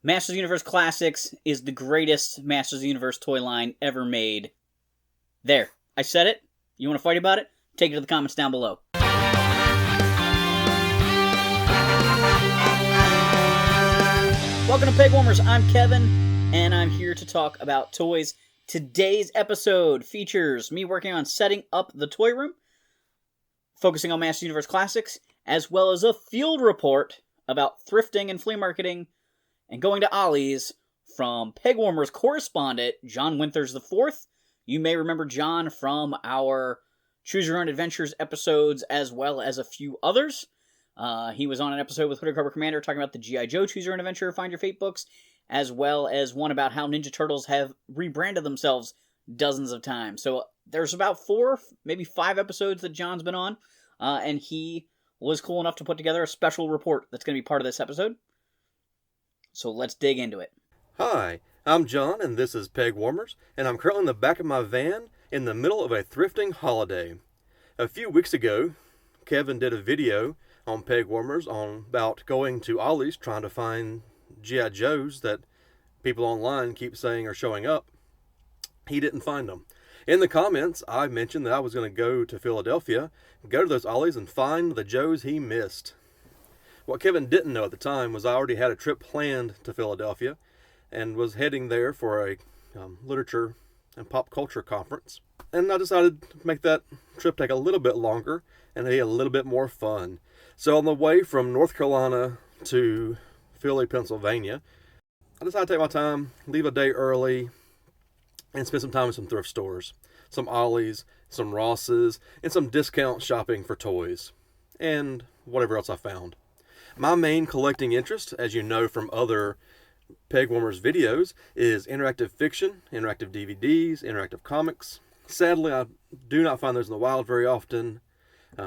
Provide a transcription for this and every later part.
Masters of the Universe Classics is the greatest Masters of the Universe toy line ever made. There. I said it. You want to fight about it? Take it to the comments down below. Welcome to Pegwarmers. I'm Kevin, and I'm here to talk about toys. Today's episode features me working on setting up the toy room, focusing on Masters of the Universe Classics, as well as a field report about thrifting and flea marketing, and going to Ollie's from Pegwarmers correspondent John Winters IV. You may remember John from our Choose Your Own Adventures episodes, as well as a few others. He was on an episode with Hooded Cobra Commander talking about the G.I. Joe Choose Your Own Adventure Find Your Fate books, as well as one about how Ninja Turtles have rebranded themselves dozens of times. So there's about 4, maybe 5 episodes that John's been on, and he was cool enough to put together a special report that's going to be part of this episode. So let's dig into it. Hi, I'm John, and this is Pegwarmers, and I'm currently in the back of my van in the middle of a thrifting holiday. A few weeks ago, Kevin did a video on Pegwarmers about going to Ollie's trying to find G.I. Joes that people online keep saying are showing up. He didn't find them. In the comments, I mentioned that I was going to go to Philadelphia, go to those Ollie's, and find the Joes he missed. What Kevin didn't know at the time was I already had a trip planned to Philadelphia and was heading there for a literature and pop culture conference. And I decided to make that trip take a little bit longer and be a little bit more fun. So on the way from North Carolina to Philly, Pennsylvania, I decided to take my time, leave a day early, and spend some time in some thrift stores. Some Ollie's, some Ross's, and some discount shopping for toys. And whatever else I found. My main collecting interest, as you know from other Pegwarmers videos, is interactive fiction, interactive DVDs, interactive comics. Sadly, I do not find those in the wild very often,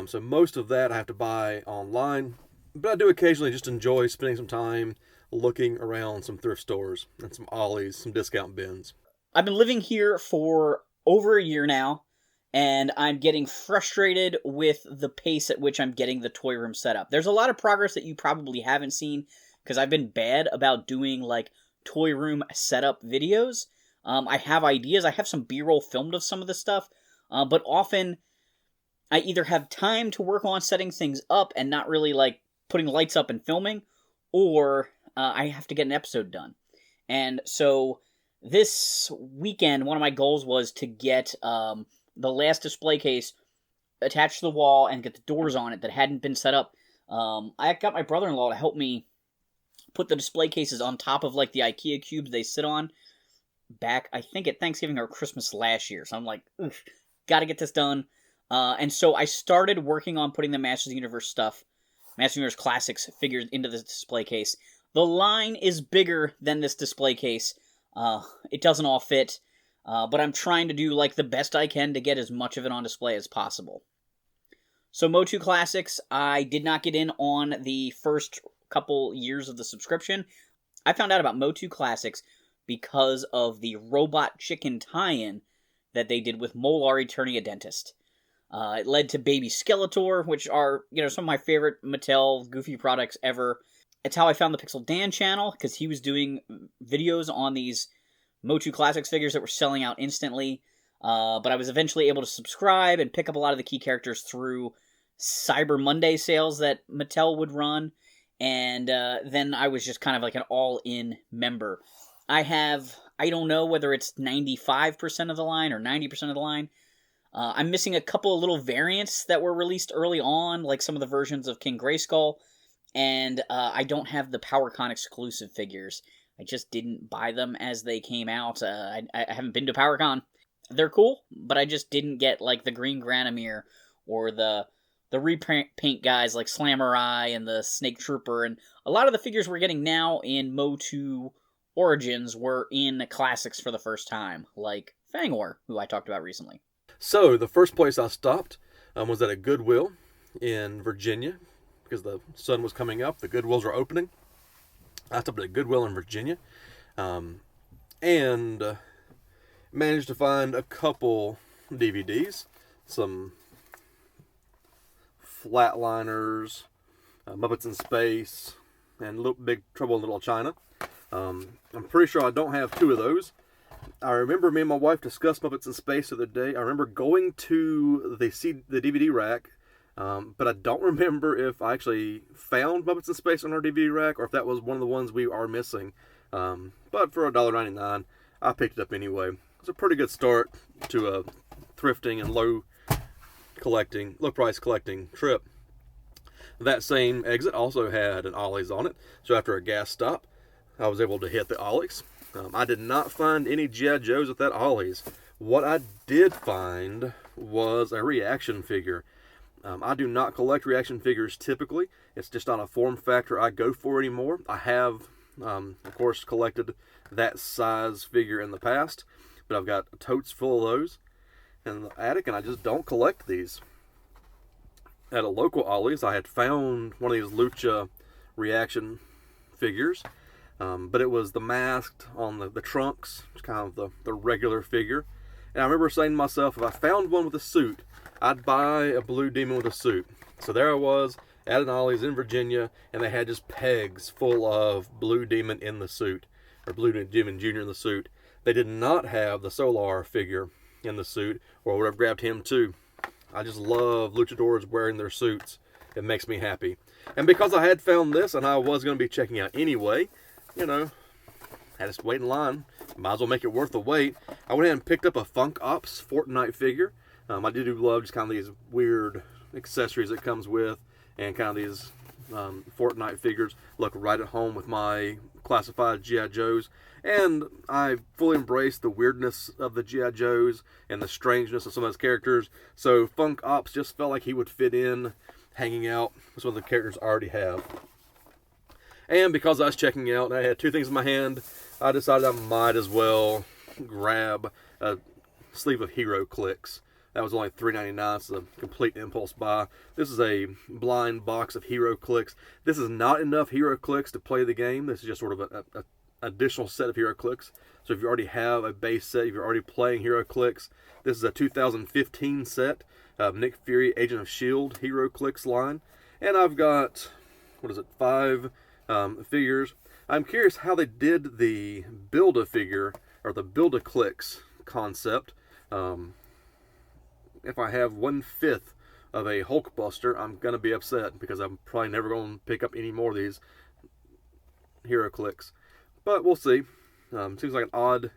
so most of that I have to buy online. But I do occasionally just enjoy spending some time looking around some thrift stores and some Ollie's, some discount bins. I've been living here for over a year now, and I'm getting frustrated with the pace at which I'm getting the toy room set up. There's a lot of progress that you probably haven't seen, because I've been bad about doing, like, toy room setup videos. I have ideas. I have some B-roll filmed of some of the stuff, but often I either have time to work on setting things up and not really, like, putting lights up and filming, or I have to get an episode done. And so this weekend, one of my goals was to get the last display case attached to the wall and get the doors on it that hadn't been set up. I got my brother-in-law to help me put the display cases on top of, like, the IKEA cubes they sit on back, I think, at Thanksgiving or Christmas last year. So I'm like, gotta get this done. And so I started working on putting the Masters of the Universe stuff, Masters of the Universe Classics figures into this display case. The line is bigger than this display case. It doesn't all fit. But I'm trying to do, like, the best I can to get as much of it on display as possible. So MOTU Classics, I did not get in on the first couple years of the subscription. I found out about MOTU Classics because of the Robot Chicken tie-in that they did with Molar Turning a Dentist. It led to Baby Skeletor, which are, some of my favorite Mattel Goofy products ever. It's how I found the Pixel Dan channel, because he was doing videos on these MOTU Classics figures that were selling out instantly, but I was eventually able to subscribe and pick up a lot of the key characters through Cyber Monday sales that Mattel would run, and then I was just kind of like an all-in member. I don't know whether it's 95% of the line or 90% of the line. I'm missing a couple of little variants that were released early on, like some of the versions of King Grayskull, and I don't have the PowerCon exclusive figures. I just didn't buy them as they came out. I haven't been to PowerCon. They're cool, but I just didn't get, like, the Green Granomir or the repaint guys like Slamurai and the Snake Trooper. And a lot of the figures we're getting now in MOTU Origins were in Classics for the first time, like Fangor, who I talked about recently. So the first place I stopped was at a Goodwill in Virginia, because the sun was coming up. The Goodwills were opening. I stopped at a Goodwill in Virginia, and managed to find a couple DVDs, some Flatliners, Muppets in Space, and Big Trouble in Little China. I'm pretty sure I don't have 2 of those. I remember me and my wife discussed Muppets in Space the other day. I remember going to the DVD rack, but I don't remember if I actually found Muppets in Space on our DVD rack or if that was one of the ones we are missing. But for $1.99, I picked it up anyway. It's a pretty good start to a thrifting and low price collecting trip. That same exit also had an Ollie's on it, so after a gas stop, I was able to hit the Ollie's. I did not find any G.I. Joes at that Ollie's. What I did find was a reaction figure. I do not collect reaction figures typically. It's just not a form factor I go for anymore. I have, of course, collected that size figure in the past, but I've got totes full of those in the attic, and I just don't collect these. At a local Ollie's, I had found one of these Lucha reaction figures, but it was the masked on the trunks, kind of the regular figure. And I remember saying to myself, if I found one with a suit, I'd buy a Blue Demon with a suit. So there I was at an Ollie's in Virginia, and they had just pegs full of Blue Demon in the suit, or Blue Demon Jr. in the suit. They did not have the Solar figure in the suit, or I would have grabbed him too. I just love luchadors wearing their suits. It makes me happy. And because I had found this, and I was going to be checking out anyway, you know, I just wait in line. Might as well make it worth the wait. I went ahead and picked up a Funk Ops Fortnite figure. I do love just kind of these weird accessories it comes with, and kind of these Fortnite figures look right at home with my classified G.I. Joes. And I fully embrace the weirdness of the G.I. Joes and the strangeness of some of those characters. So Funk Ops just felt like he would fit in hanging out with some of the characters I already have. And because I was checking out and I had 2 things in my hand, I decided I might as well grab a sleeve of Hero Clicks. That was only $3.99, so a complete impulse buy. This is a blind box of Hero Clicks. This is not enough Hero Clicks to play the game. This is just sort of an additional set of Hero Clicks. So if you already have a base set, if you're already playing Hero Clicks, this is a 2015 set of Nick Fury Agent of S.H.I.E.L.D. Hero Clicks line. And I've got, 5 figures. I'm curious how they did the Build-A-Figure, or the Build-A-Clicks concept. If I have 1/5 of a Hulkbuster, I'm going to be upset because I'm probably never going to pick up any more of these Hero Clicks. But we'll see. Seems like an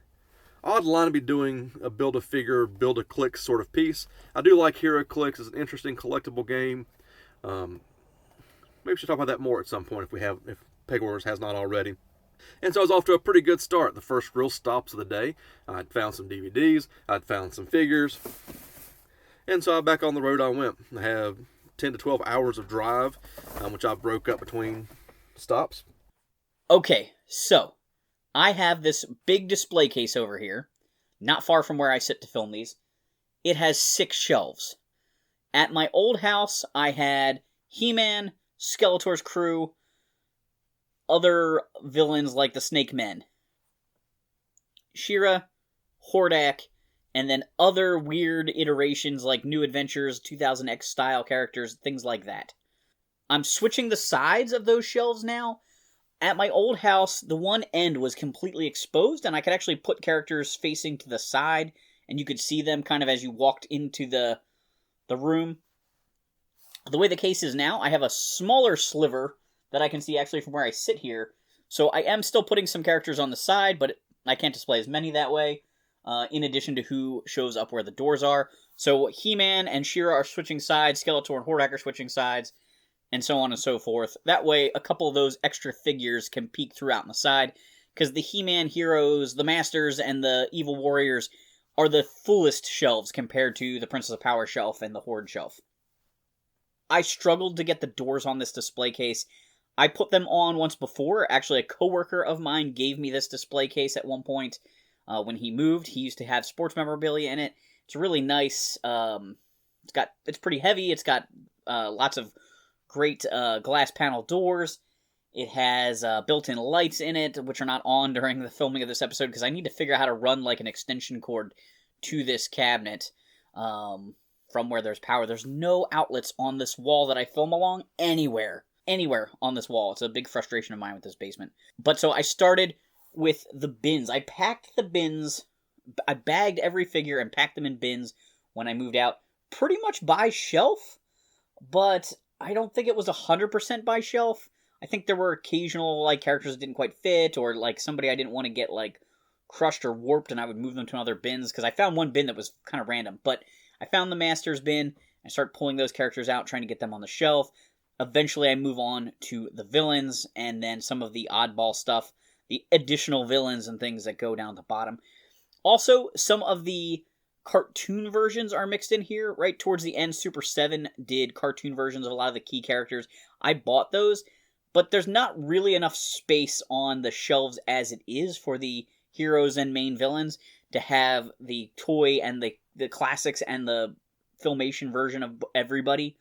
odd line to be doing a Build-A-Figure, Build-A-Click sort of piece. I do like Hero Clicks. It's an interesting collectible game. Maybe we should talk about that more at some point if Pegwarmers has not already. And so I was off to a pretty good start. The first real stops of the day. I'd found some DVDs. I'd found some figures. And so back on the road I went. I have 10 to 12 hours of drive, which I broke up between stops. Okay, so I have this big display case over here, not far from where I sit to film these. It has 6 shelves. At my old house, I had He-Man, Skeletor's crew, other villains like the Snake Men, She-Ra, Hordak, and then other weird iterations like New Adventures, 2000X style characters, things like that. I'm switching the sides of those shelves now. At my old house, the one end was completely exposed, and I could actually put characters facing to the side, and you could see them kind of as you walked into the room. The way the case is now, I have a smaller sliver that I can see actually from where I sit here. So I am still putting some characters on the side, but I can't display as many that way. In addition to who shows up where the doors are. So He-Man and She-Ra are switching sides, Skeletor and Hordak are switching sides, and so on and so forth. That way, a couple of those extra figures can peek throughout on the side, because the He-Man heroes, the Masters, and the Evil Warriors are the fullest shelves compared to the Princess of Power shelf and the Horde shelf. I struggled to get the doors on this display case. I put them on once before. Actually, a coworker of mine gave me this display case at one point. When he moved, he used to have sports memorabilia in it. It's really nice. It's pretty heavy. It's got lots of great glass panel doors. It has built-in lights in it, which are not on during the filming of this episode, because I need to figure out how to run like an extension cord to this cabinet from where there's power. There's no outlets on this wall that I film along anywhere on this wall. It's a big frustration of mine with this basement. But so I started with the bins. I packed the bins, I bagged every figure and packed them in bins when I moved out, pretty much by shelf, but I don't think it was 100% by shelf. I think there were occasional, like, characters that didn't quite fit, or, like, somebody I didn't want to get, like, crushed or warped, and I would move them to other bins, because I found one bin that was kind of random, but I found the Masters bin, I started pulling those characters out, trying to get them on the shelf. Eventually I move on to the villains, and then some of the oddball stuff, the additional villains and things that go down at the bottom. Also, some of the cartoon versions are mixed in here. Right towards the end, Super 7 did cartoon versions of a lot of the key characters. I bought those, but there's not really enough space on the shelves as it is for the heroes and main villains to have the toy and the classics and the Filmation version of everybody.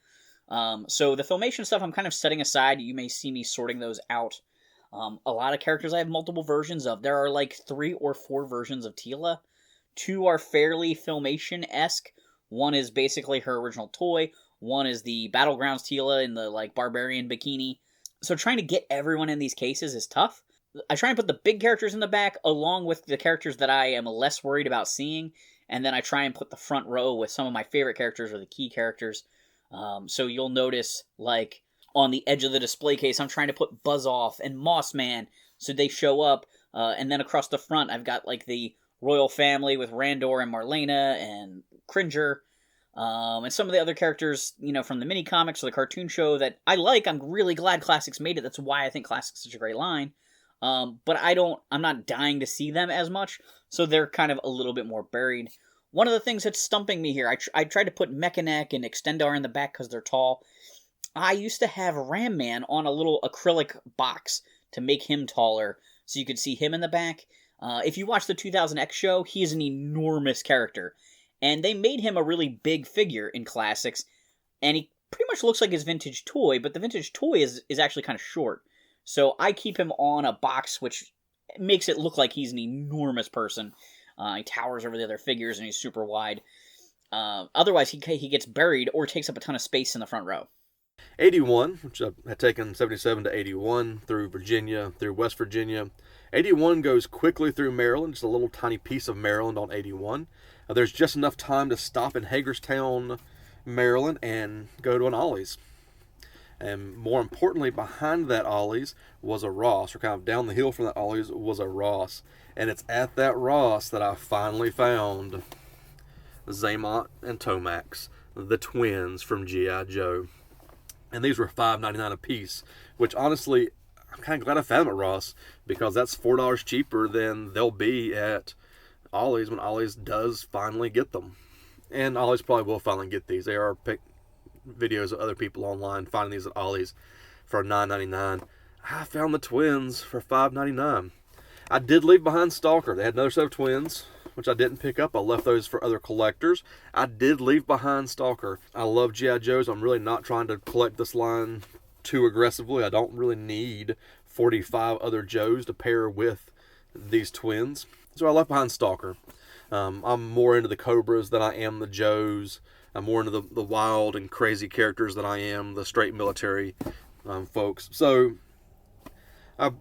So the Filmation stuff I'm kind of setting aside. You may see me sorting those out. A lot of characters I have multiple versions of. There are like 3 or 4 versions of Teela. 2 are fairly Filmation-esque. One is basically her original toy. One is the Battlegrounds Teela in the like barbarian bikini. So trying to get everyone in these cases is tough. I try and put the big characters in the back along with the characters that I am less worried about seeing. And then I try and put the front row with some of my favorite characters or the key characters. So you'll notice, like, on the edge of the display case, I'm trying to put Buzz Off and Mossman so they show up. And then across the front, I've got, like, the royal family with Randor and Marlena and Cringer. And some of the other characters, you know, from the mini comics or the cartoon show that I like. I'm really glad Classics made it. That's why I think Classics is such a great line. But I'm not dying to see them as much, so they're kind of a little bit more buried. One of the things that's stumping me here, I tried to put Mechanic and Extendar in the back because they're tall. I used to have Ram Man on a little acrylic box to make him taller, so you could see him in the back. If you watch the 2000X show, he is an enormous character, and they made him a really big figure in Classics, and he pretty much looks like his vintage toy, but the vintage toy is actually kind of short. So I keep him on a box, which makes it look like he's an enormous person. He towers over the other figures, and he's super wide. Otherwise, he gets buried or takes up a ton of space in the front row. 81, which I had taken 77 to 81 through Virginia, through West Virginia. 81 goes quickly through Maryland, just a little tiny piece of Maryland on 81. There's just enough time to stop in Hagerstown, Maryland, and go to an Ollie's. And more importantly, behind that Ollie's was a Ross, or kind of down the hill from that Ollie's was a Ross. And it's at that Ross that I finally found Zaymont and Tomax, the twins from G.I. Joe. And these were $5.99 a piece, which honestly, I'm kind of glad I found them at Ross, because that's $4 cheaper than they'll be at Ollie's when Ollie's does finally get them. And Ollie's probably will finally get these. They are videos of other people online finding these at Ollie's for $9.99. I found the twins for $5.99. I did leave behind Stalker. They had another set of twins, which I didn't pick up. I left those for other collectors. I did leave behind Stalker. I love G.I. Joes. I'm really not trying to collect this line too aggressively. I don't really need 45 other Joes to pair with these twins. So I left behind Stalker. I'm more into the Cobras than I am the Joes. I'm more into the wild and crazy characters than I am the straight military folks. So I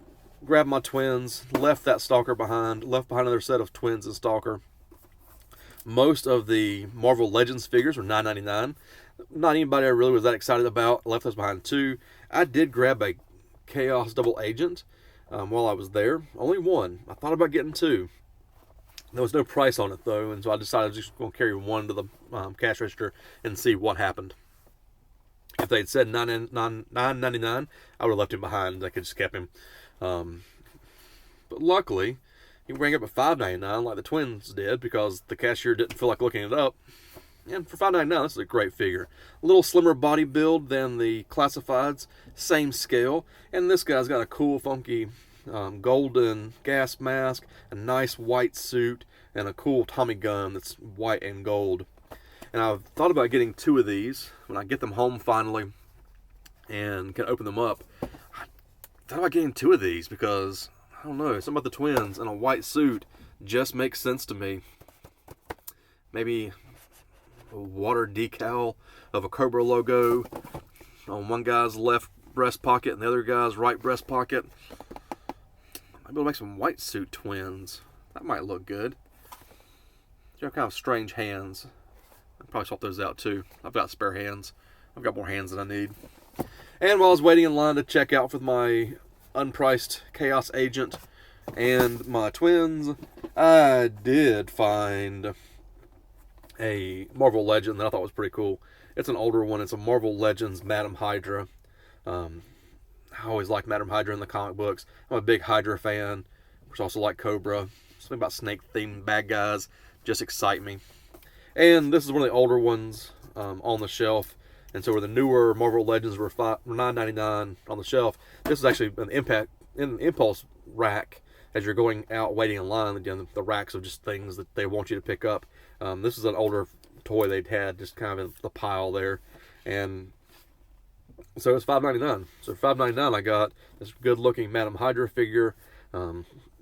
grabbed my twins, left that Stalker behind, left behind another set of twins and Stalker. Most of the Marvel Legends figures were $9.99. Not anybody I really was that excited about. Left those behind too. I did grab a Chaos Double Agent while I was there. Only one. I thought about getting 2. There was no price on it though, and so I decided I was just going to carry one to the cash register and see what happened. If they'd said $9.99, I would have left him behind. I could just kept him. But luckily, he rang up at $5.99 like the twins did, because the cashier didn't feel like looking it up. And for $5.99, this is a great figure. A little slimmer body build than the Classifieds, same scale. And this guy's got a cool, funky golden gas mask, a nice white suit, and a cool Tommy gun that's white and gold. And I've thought about getting 2 of these when I get them home finally and can open them up. I thought about getting 2 of these because, I don't know, something about the twins in a white suit just makes sense to me. Maybe a water decal of a Cobra logo on one guy's left breast pocket and the other guy's right breast pocket. I'll be able to make some white suit twins. That might look good. You have kind of strange hands. I'll probably swap those out too. I've got spare hands. I've got more hands than I need. And while I was waiting in line to check out with my unpriced Chaos Agent and my twins, I did find a Marvel Legend that I thought was pretty cool. It's an older one. It's a Marvel Legends Madam Hydra. I always liked Madam Hydra in the comic books. I'm a big Hydra fan, which also like Cobra. Something about snake-themed bad guys just excite me. And this is one of the older ones on the shelf. And so where the newer Marvel Legends were $9.99 on the shelf, this is actually an impulse rack as you're going out waiting in line. Again, the racks of just things that they want you to pick up. This is an older toy they'd had just kind of in the pile there. And so it's $5.99. So for $5.99 I got this good looking Madam Hydra figure.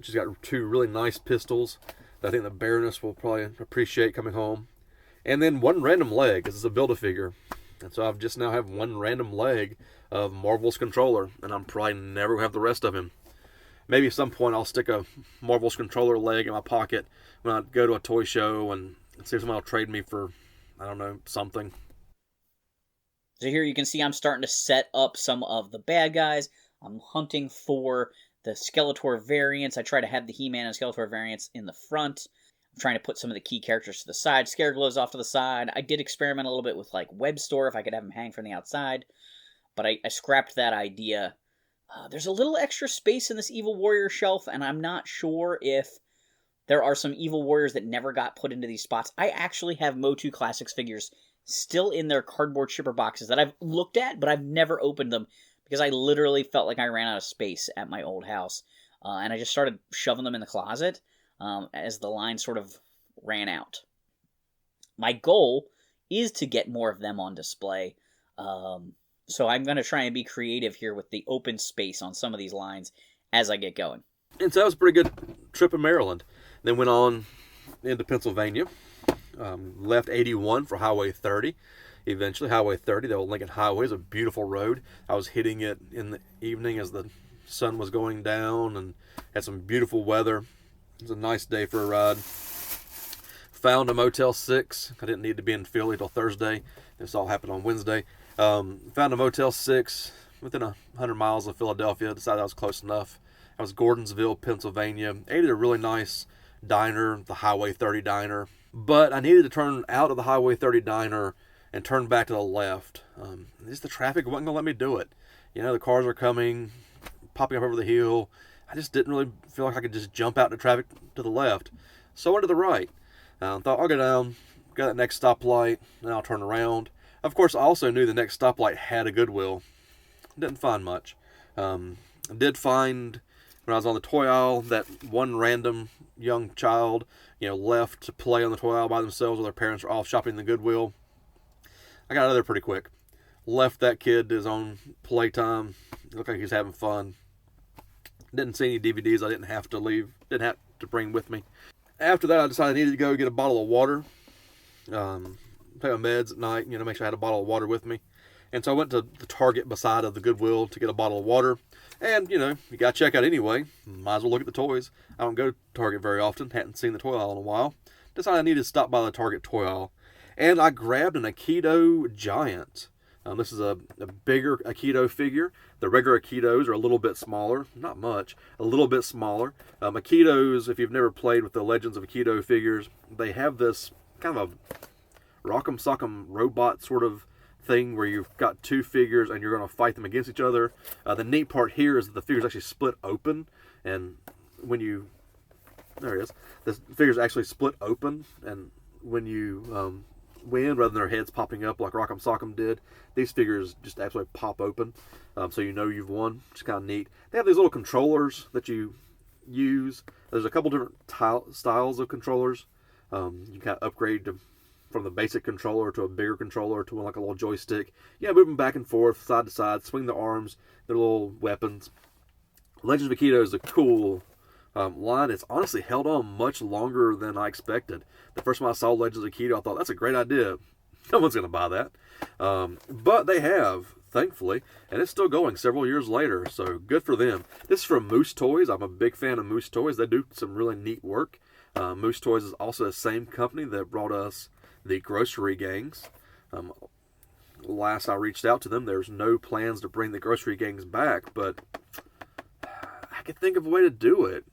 She's got two really nice pistols that I think the Baroness will probably appreciate coming home. And then one random leg, because it's a Build-A-Figure. And so I've just now have one random leg of Marvel's controller, and I'm probably never going to have the rest of him. Maybe at some point I'll stick a Marvel's controller leg in my pocket when I go to a toy show and see if somebody will trade me for, I don't know, something. So here you can see I'm starting to set up some of the bad guys. I'm hunting for the Skeletor variants. I try to have the He-Man and Skeletor variants in the front. I'm trying to put some of the key characters to the side. Scareglow's off to the side. I did experiment a little bit with like Web Store if I could have them hang from the outside. But I scrapped that idea. There's a little extra space in this Evil Warrior shelf, and I'm not sure if there are some Evil Warriors that never got put into these spots. I actually have MOTU Classics figures still in their cardboard shipper boxes that I've looked at, but I've never opened them because I literally felt like I ran out of space at my old house. And I just started shoving them in the closet as the line sort of ran out. My goal is to get more of them on display. So I'm going to try and be creative here with the open space on some of these lines as I get going. And so that was a pretty good trip in Maryland. Then went on into Pennsylvania. Left 81 for Highway 30. Eventually, Highway 30, the old Lincoln Highway, is a beautiful road. I was hitting it in the evening as the sun was going down and had some beautiful weather. It was a nice day for a ride. Found a Motel 6. I didn't need to be in Philly till Thursday. This all happened on Wednesday. Found a Motel 6 within 100 miles of Philadelphia. Decided I was close enough. I was Gordonsville, Pennsylvania. Ate at a really nice diner, the Highway 30 diner. But I needed to turn out of the Highway 30 diner and turn back to the left. Just the traffic wasn't going to let me do it. You know, the cars are coming, popping up over the hill. I just didn't really feel like I could just jump out into traffic to the left. So I went to the right. Thought I'll go down, go to that next stoplight, and I'll turn around. Of course, I also knew the next stoplight had a Goodwill. Didn't find much. I did find, when I was on the toy aisle, that one random young child, left to play on the toy aisle by themselves while their parents were off shopping in the Goodwill. I got out of there pretty quick. Left that kid to his own playtime. It looked like he was having fun. Didn't see any DVDs I didn't have to bring with me. After that, I decided I needed to go get a bottle of water. Take my meds at night, make sure I had a bottle of water with me. And so I went to the Target beside of the Goodwill to get a bottle of water. And, you got to check out anyway. Might as well look at the toys. I don't go to Target very often. Hadn't seen the toy aisle in a while. Decided I needed to stop by the Target toy aisle. And I grabbed an Aikido Giant. This is a bigger Aikido figure. The regular Aikidos are a little bit smaller. Not much. A little bit smaller. Aikidos, if you've never played with the Legends of Aikido figures, they have this kind of a rock'em sock'em robot sort of thing where you've got two figures and you're going to fight them against each other. The neat part here is that the figures actually split open, and when you, there it is, the figures actually split open, and when you win, rather than their heads popping up like Rock'em Sock'em did, these figures just absolutely pop open, so you've won, which is kind of neat. They have these little controllers that you use. There's a couple different styles of controllers. You kind of upgrade from the basic controller to a bigger controller to one like a little joystick. Move them back and forth, side to side, swing the arms, their little weapons. Legends of Aikido is a cool line. It's honestly held on much longer than I expected. The first time I saw Legends of Aikido, I thought, that's a great idea. No one's going to buy that. But they have thankfully, and it's still going several years later, so good for them. This is from Moose Toys. I'm a big fan of Moose Toys. They do some really neat work. Moose Toys is also the same company that brought us the grocery gangs. Last I reached out to them, there's no plans to bring the grocery gangs back, but I could think of a way to do it.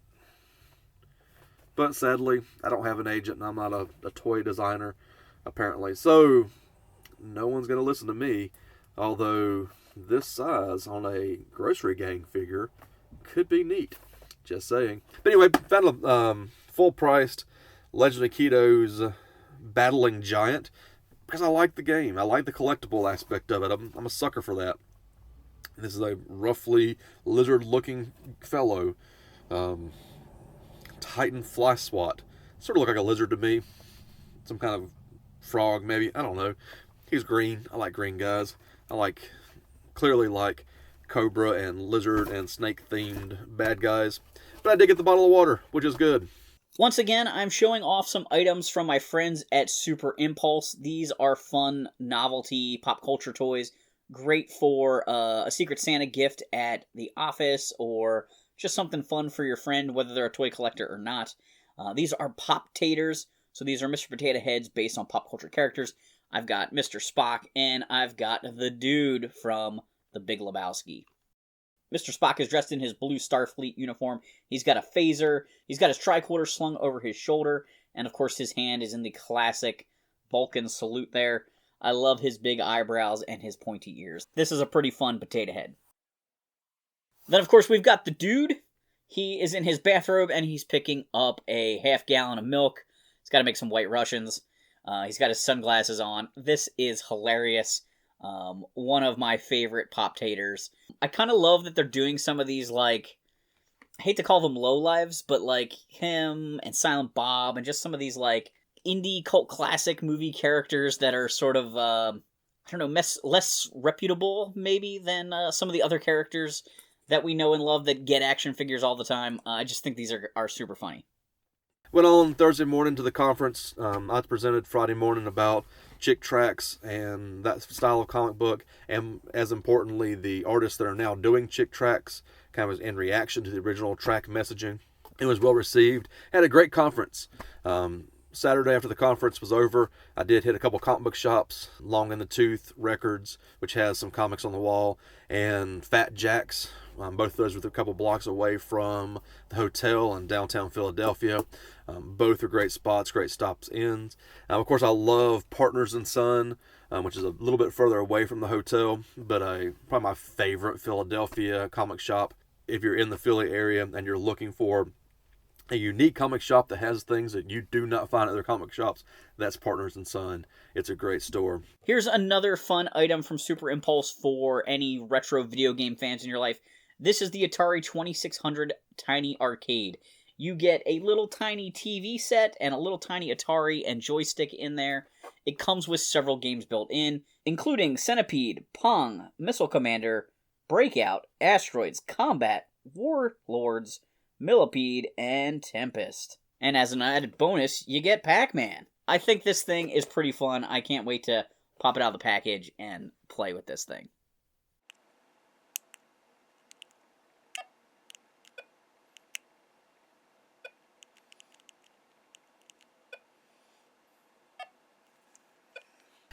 But sadly, I don't have an agent and I'm not a toy designer, apparently. So, no one's going to listen to me. Although, this size on a grocery gang figure could be neat. Just saying. But anyway, found a full-priced Legend of Keto's Battling Giant. Because I like the game. I like the collectible aspect of it. I'm a sucker for that. This is a roughly lizard-looking fellow. Titan Fly Swat. Sort of look like a lizard to me. Some kind of frog, maybe. I don't know. He's green. I like green guys. Clearly like cobra and lizard and snake themed bad guys. But I did get the bottle of water, which is good. Once again, I'm showing off some items from my friends at Super Impulse. These are fun novelty pop culture toys. Great for a Secret Santa gift at the office or just something fun for your friend, whether they're a toy collector or not. These are Pop-Taters. So these are Mr. Potato Heads based on pop culture characters. I've got Mr. Spock, and I've got the dude from The Big Lebowski. Mr. Spock is dressed in his blue Starfleet uniform. He's got a phaser. He's got his tricorder slung over his shoulder. And, of course, his hand is in the classic Vulcan salute there. I love his big eyebrows and his pointy ears. This is a pretty fun potato head. Then, of course, we've got the dude. He is in his bathrobe, and he's picking up a half-gallon of milk. He's got to make some White Russians. He's got his sunglasses on. This is hilarious. One of my favorite Pop-Taters. I kind of love that they're doing some of these, I hate to call them lowlives, but him and Silent Bob and just some of these, indie cult classic movie characters that are sort of, less reputable, maybe, than some of the other characters that we know and love that get action figures all the time. I just think these are super funny. Went on Thursday morning to the conference. I presented Friday morning about Chick Tracks and that style of comic book, and as importantly, the artists that are now doing Chick Tracks, kind of in reaction to the original track messaging. It was well received. Had a great conference. Saturday after the conference was over, I did hit a couple comic book shops, Long in the Tooth Records, which has some comics on the wall, and Fat Jack's. Both of those were a couple blocks away from the hotel in downtown Philadelphia. Both are great spots, great stops-ins. Of course, I love Partners and Son, which is a little bit further away from the hotel, but probably my favorite Philadelphia comic shop. If you're in the Philly area and you're looking for a unique comic shop that has things that you do not find at other comic shops, that's Partners and Son. It's a great store. Here's another fun item from Super Impulse for any retro video game fans in your life. This is the Atari 2600 Tiny Arcade. You get a little tiny TV set and a little tiny Atari and joystick in there. It comes with several games built in, including Centipede, Pong, Missile Commander, Breakout, Asteroids, Combat, Warlords, Millipede, and Tempest. And as an added bonus, you get Pac-Man. I think this thing is pretty fun. I can't wait to pop it out of the package and play with this thing.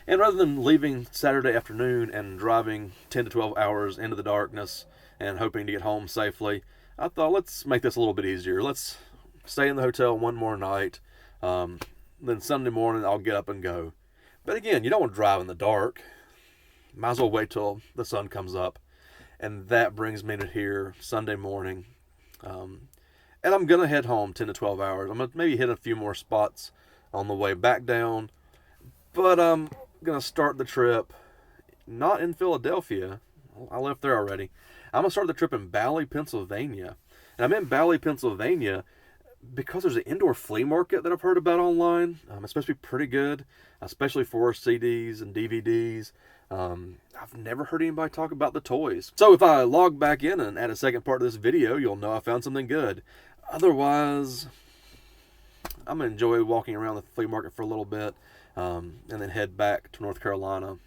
And rather than leaving Saturday afternoon and driving 10 to 12 hours into the darkness and hoping to get home safely, I thought, let's make this a little bit easier. Let's stay in the hotel one more night. Then Sunday morning, I'll get up and go. But again, you don't want to drive in the dark. Might as well wait till the sun comes up. And that brings me to here Sunday morning. And I'm going to head home 10 to 12 hours. I'm going to maybe hit a few more spots on the way back down. But I'm going to start the trip not in Philadelphia. I left there already. I'm going to start the trip in Bally, Pennsylvania. And I'm in Bally, Pennsylvania because there's an indoor flea market that I've heard about online. It's supposed to be pretty good, especially for CDs and DVDs. I've never heard anybody talk about the toys. So if I log back in and add a second part of this video, you'll know I found something good. Otherwise, I'm going to enjoy walking around the flea market for a little bit and then head back to North Carolina.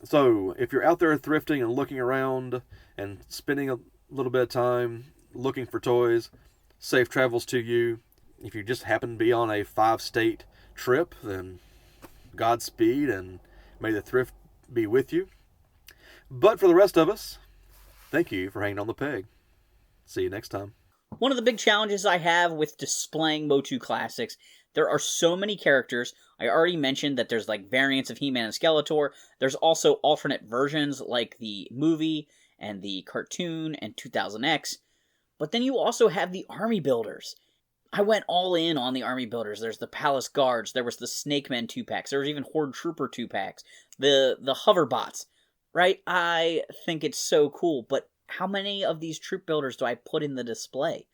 So, if you're out there thrifting and looking around and spending a little bit of time looking for toys, safe travels to you. If you just happen to be on a 5-state trip, then Godspeed and may the thrift be with you. But for the rest of us, thank you for hanging on the peg. See you next time. One of the big challenges I have with displaying MOTU Classics, there are so many characters. I already mentioned that there's like variants of He-Man and Skeletor. There's also alternate versions like the movie and the cartoon and 2000X. But then you also have the army builders. I went all in on the army builders. There's the Palace Guards. There was the Snake Men 2-packs. There was even Horde Trooper 2-packs. The Hoverbots. Right? I think it's so cool. But how many of these troop builders do I put in the display?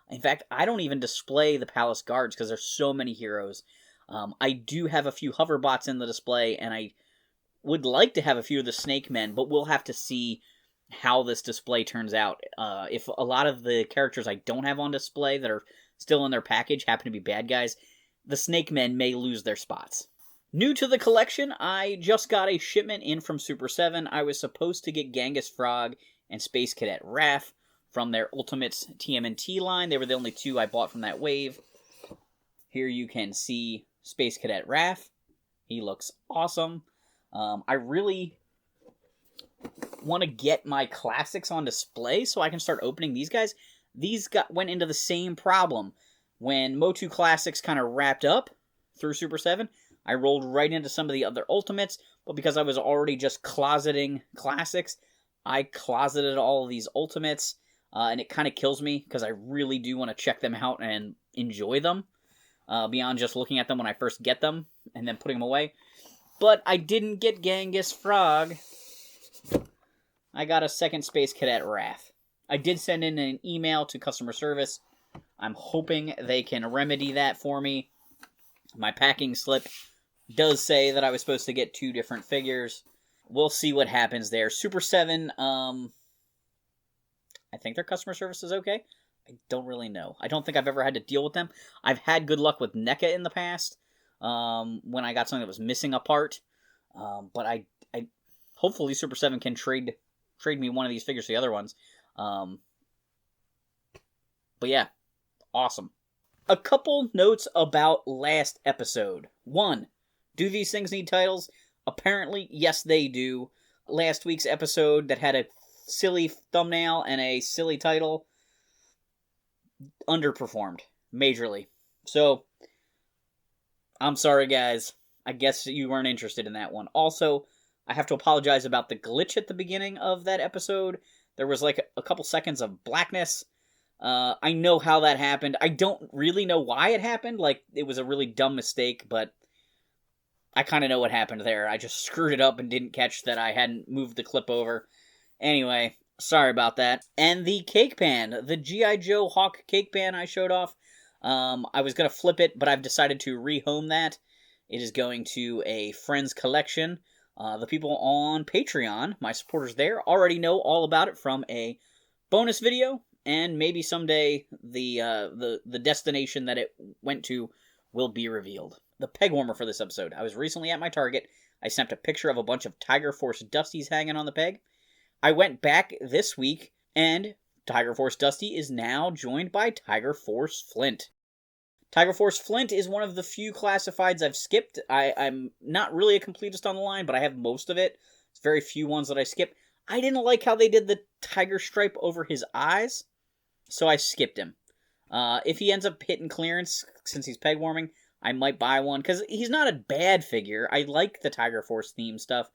In fact, I don't even display the Palace Guards because there's so many heroes. I do have a few Hoverbots in the display, and I would like to have a few of the Snake Men, but we'll have to see how this display turns out. If a lot of the characters I don't have on display that are still in their package happen to be bad guys, the Snake Men may lose their spots. New to the collection, I just got a shipment in from Super 7. I was supposed to get Genghis Frog and Space Cadet Raph from their Ultimates TMNT line. They were the only two I bought from that wave. Here you can see Space Cadet Raph. He looks awesome. I really want to get my classics on display so I can start opening these guys. These went into the same problem. When MOTU Classics kind of wrapped up through Super 7, I rolled right into some of the other Ultimates, but because I was already just closeting classics, I closeted all of these Ultimates, and it kind of kills me because I really do want to check them out and enjoy them, beyond just looking at them when I first get them and then putting them away. But I didn't get Genghis Frog. I got a second Space Cadet Wrath. I did send in an email to customer service. I'm hoping they can remedy that for me. My packing slip does say that I was supposed to get 2 different figures. We'll see what happens there. Super 7, I think their customer service is okay. I don't really know. I don't think I've ever had to deal with them. I've had good luck with NECA in the past, when I got something that was missing a part. But I hopefully Super 7 can trade me one of these figures to the other ones. But yeah, awesome. A couple notes about last episode. 1, do these things need titles? Apparently, yes, they do. Last week's episode that had a silly thumbnail and a silly title underperformed majorly. So, I'm sorry, guys. I guess you weren't interested in that one. Also, I have to apologize about the glitch at the beginning of that episode. There was like a couple seconds of blackness. I know how that happened. I don't really know why it happened. Like, it was a really dumb mistake, but I kind of know what happened there. I just screwed it up and didn't catch that I hadn't moved the clip over. Anyway, sorry about that. And the cake pan, the G.I. Joe Hawk cake pan I showed off. I was going to flip it, but I've decided to rehome that. It is going to a friend's collection. The people on Patreon, my supporters there, already know all about it from a bonus video, and maybe someday the destination that it went to will be revealed. The peg warmer for this episode. I was recently at my Target. I snapped a picture of a bunch of Tiger Force Dusties hanging on the peg. I went back this week, and Tiger Force Dusty is now joined by Tiger Force Flint. Tiger Force Flint is one of the few classifieds I've skipped. I'm not really a completist on the line, but I have most of it. It's very few ones that I skip. I didn't like how they did the tiger stripe over his eyes, so I skipped him. If he ends up hitting clearance, since he's peg warming, I might buy one, because he's not a bad figure. I like the Tiger Force theme stuff,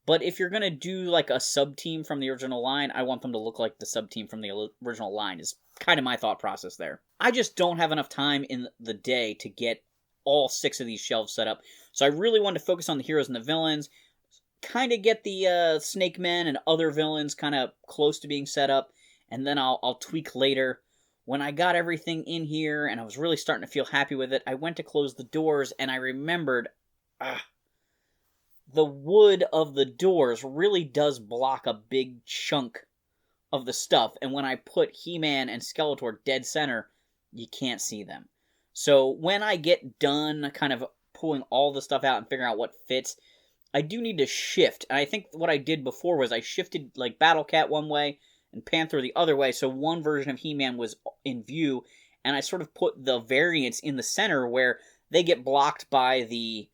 but if you're going to do like a sub-team from the original line, I want them to look like the sub-team from the original line, is kind of my thought process there. I just don't have enough time in the day to get all 6 of these shelves set up, so I really wanted to focus on the heroes and the villains, kind of get the Snake Men and other villains kind of close to being set up, and then I'll tweak later. When I got everything in here and I was really starting to feel happy with it, I went to close the doors and I remembered, the wood of the doors really does block a big chunk of the stuff, and when I put He-Man and Skeletor dead center, you can't see them. So when I get done kind of pulling all the stuff out and figuring out what fits, I do need to shift. And I think what I did before was I shifted like Battle Cat one way and Panther the other way, so one version of He-Man was in view, and I sort of put the variants in the center where they get blocked by the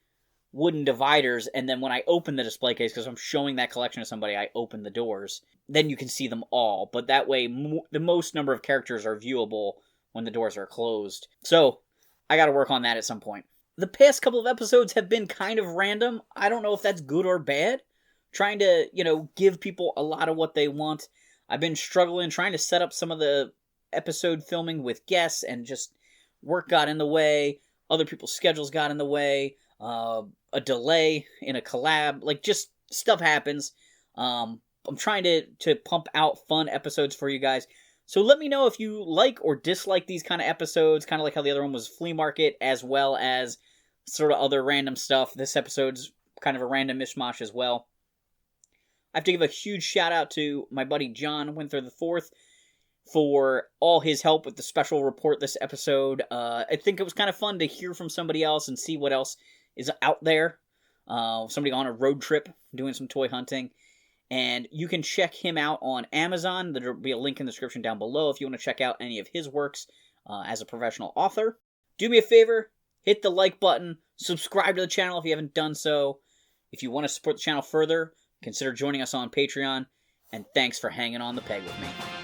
wooden dividers, and then when I open the display case, because I'm showing that collection to somebody, I open the doors. Then you can see them all, but that way the most number of characters are viewable when the doors are closed. So, I gotta work on that at some point. The past couple of episodes have been kind of random. I don't know if that's good or bad. Trying to, give people a lot of what they want. I've been struggling, trying to set up some of the episode filming with guests, and just work got in the way. Other people's schedules got in the way. A delay in a collab. Like, just stuff happens. I'm trying to pump out fun episodes for you guys. So let me know if you like or dislike these kind of episodes, kind of like how the other one was Flea Market, as well as sort of other random stuff. This episode's kind of a random mishmash as well. I have to give a huge shout out to my buddy John Winther IV for all his help with the special report this episode. I think it was kind of fun to hear from somebody else and see what else is out there. Somebody on a road trip doing some toy hunting. And you can check him out on Amazon. There'll be a link in the description down below if you want to check out any of his works as a professional author. Do me a favor, hit the like button, subscribe to the channel if you haven't done so. If you want to support the channel further, consider joining us on Patreon. And thanks for hanging on the peg with me.